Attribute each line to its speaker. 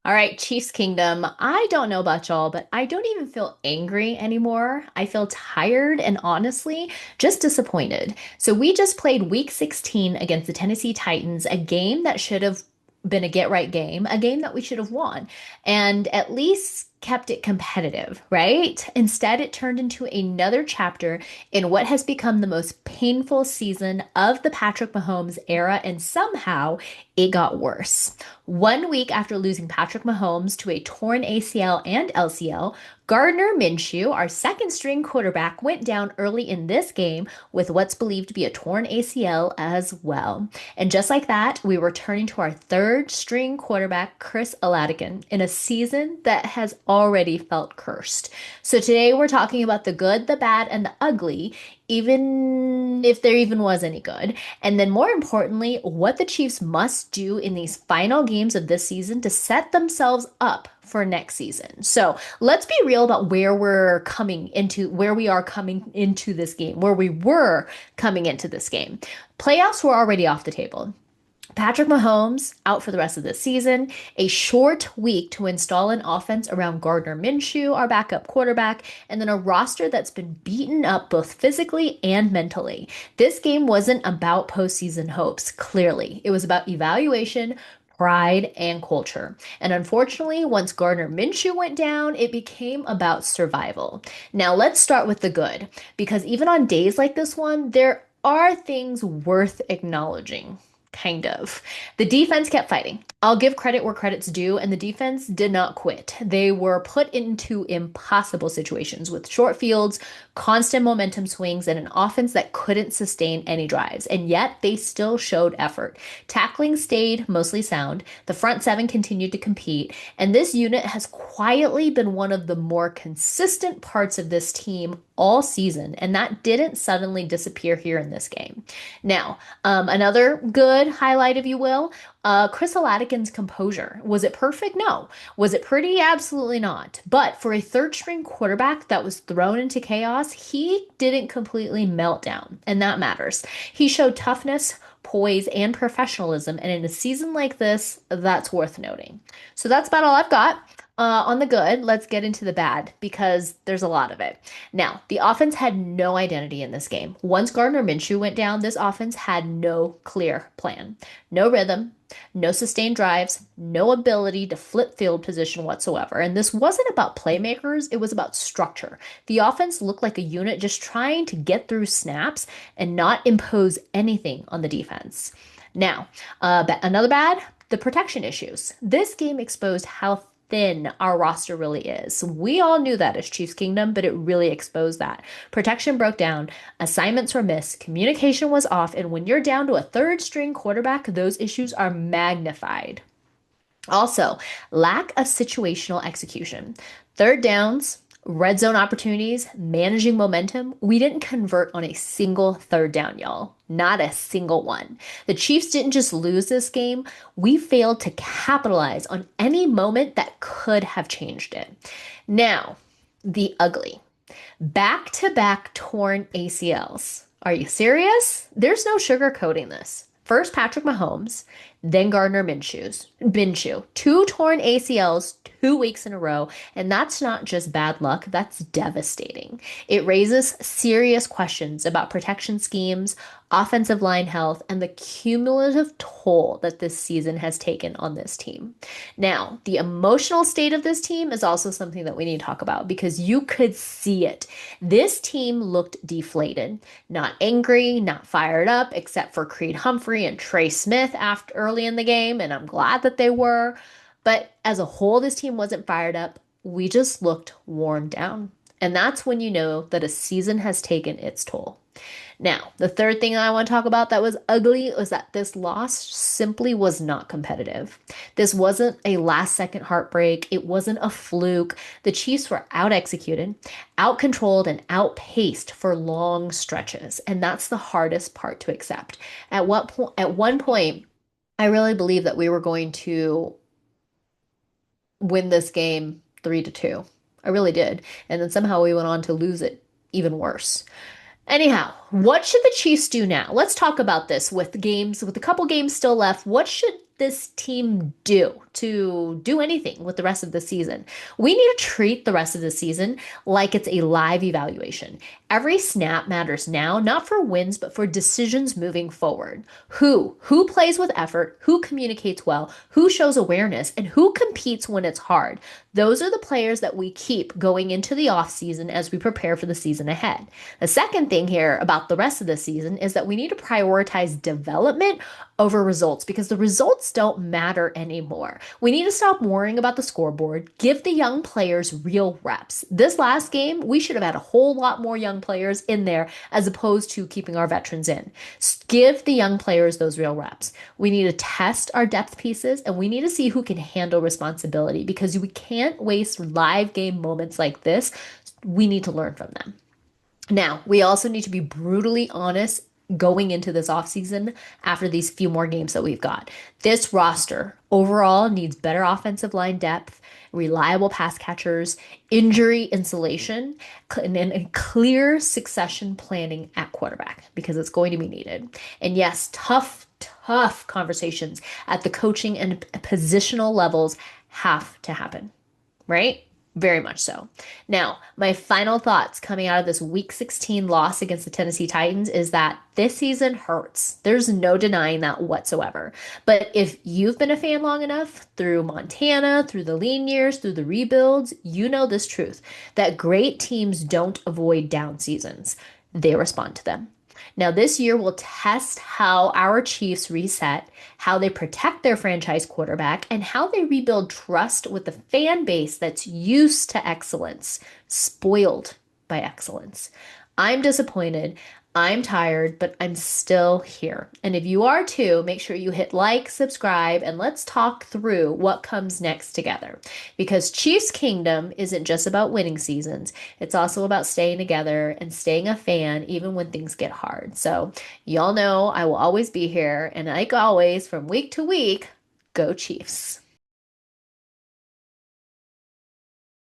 Speaker 1: All right, Chiefs Kingdom. I don't know about y'all, but I don't even feel angry anymore. I feel tired and honestly just disappointed. So we just played week 16 against the Tennessee Titans, a game that should have been a get right game, a game that we should have won, and at least kept it competitive, right? Instead, it turned into another chapter in what has become the most painful season of the Patrick Mahomes era, and somehow it got worse. 1 week after losing Patrick Mahomes to a torn ACL and LCL, Gardner Minshew, our second string quarterback, went down early in this game with what's believed to be a torn ACL as well. And just like that, we were turning to our third string quarterback, Chris Oladokun, in a season that has already felt cursed. So today we're talking about the good, the bad, and the ugly, even if there even was any good. And then, more importantly, what the Chiefs must do in these final games of this season to set themselves up for next season. So let's be real about where we are coming into this game, where we were coming into this game. Playoffs were already off the table. Patrick Mahomes out for the rest of the season, a short week to install an offense around Gardner Minshew, our backup quarterback, and then a roster that's been beaten up both physically and mentally. This game wasn't about postseason hopes, clearly. It was about evaluation, pride, and culture. And unfortunately, once Gardner Minshew went down, it became about survival. Now, let's start with the good, because even on days like this one, there are things worth acknowledging. Kind of. The defense kept fighting. I'll give credit where credit's due, and the defense did not quit. They were put into impossible situations with short fields, constant momentum swings, and an offense that couldn't sustain any drives. And yet, they still showed effort. Tackling stayed mostly sound. The front seven continued to compete, and this unit has quietly been one of the more consistent parts of this team all season, and that didn't suddenly disappear here in this game. Now, another good highlight, if you will, Chris Oladokun's composure. Was it perfect? No. Was it pretty? Absolutely not. But for a third string quarterback that was thrown into chaos, he didn't completely melt down, and that matters. He showed toughness, poise, and professionalism, and in a season like this, that's worth noting. So that's about all I've got. On the good, let's get into the bad because there's a lot of it. Now, the offense had no identity in this game. Once Gardner Minshew went down, this offense had no clear plan, no rhythm, no sustained drives, no ability to flip field position whatsoever. And this wasn't about playmakers, it was about structure. The offense looked like a unit just trying to get through snaps and not impose anything on the defense. Now, another bad, the protection issues. This game exposed how thin our roster really is. We all knew that as Chiefs Kingdom, but it really exposed that. Protection broke down, assignments were missed, communication was off, and when you're down to a third string quarterback, those issues are magnified. Also, lack of situational execution. Third downs, red zone opportunities, managing momentum. We didn't convert on a single third down, y'all. Not a single one. The Chiefs didn't just lose this game, we failed to capitalize on any moment that could have changed it. Now, the ugly. Back to back torn ACLs. Are you serious? There's no sugarcoating this. First, Patrick Mahomes, then Gardner Minshew. Two torn ACLs 2 weeks in a row, and that's not just bad luck, that's devastating. It raises serious questions about protection schemes, offensive line health, and the cumulative toll that this season has taken on this team. Now, the emotional state of this team is also something that we need to talk about because you could see it. This team looked deflated, not angry, not fired up, except for Creed Humphrey and Trey Smith after early in the game, and I'm glad that they were. But as a whole, this team wasn't fired up. We just looked worn down. And that's when you know that a season has taken its toll. Now, the third thing I want to talk about that was ugly was that this loss simply was not competitive. This wasn't a last second heartbreak. It wasn't a fluke. The Chiefs were out executed, out controlled, and outpaced for long stretches. And that's the hardest part to accept. At one point, I really believed that we were going to win this game 3-2. I really did. And then somehow we went on to lose it even worse. Anyhow, what should the Chiefs do now? Let's talk about this with a couple games still left. What should this team do to do anything with the rest of the season? We need to treat the rest of the season like it's a live evaluation. Every snap matters now, not for wins, but for decisions moving forward. Who plays with effort, who communicates well, who shows awareness, and who competes when it's hard. Those are the players that we keep going into the offseason as we prepare for the season ahead. The second thing here about the rest of the season is that we need to prioritize development over results because the results don't matter anymore. We need to stop worrying about the scoreboard, give the young players real reps. This last game, we should have had a whole lot more young players in there as opposed to keeping our veterans in. Give the young players those real reps. We need to test our depth pieces and we need to see who can handle responsibility because we can't waste live game moments like this. We need to learn from them. Now, we also need to be brutally honest going into this offseason after these few more games that we've got. This roster overall needs better offensive line depth, reliable pass catchers, injury insulation, and clear succession planning at quarterback because it's going to be needed. And yes, tough conversations at the coaching and positional levels have to happen, right? Very much so. Now, my final thoughts coming out of this week 16 loss against the Tennessee Titans is that this season hurts. There's no denying that whatsoever. But if you've been a fan long enough through Montana, through the lean years, through the rebuilds, you know this truth that great teams don't avoid down seasons. They respond to them. Now, this year will test how our Chiefs reset, how they protect their franchise quarterback, and how they rebuild trust with the fan base that's used to excellence, spoiled by excellence. I'm disappointed. I'm tired, but I'm still here. And if you are too, make sure you hit like, subscribe, and let's talk through what comes next together. Because Chiefs Kingdom isn't just about winning seasons, it's also about staying together and staying a fan even when things get hard. So, y'all know I will always be here. And like always, from week to week, go Chiefs.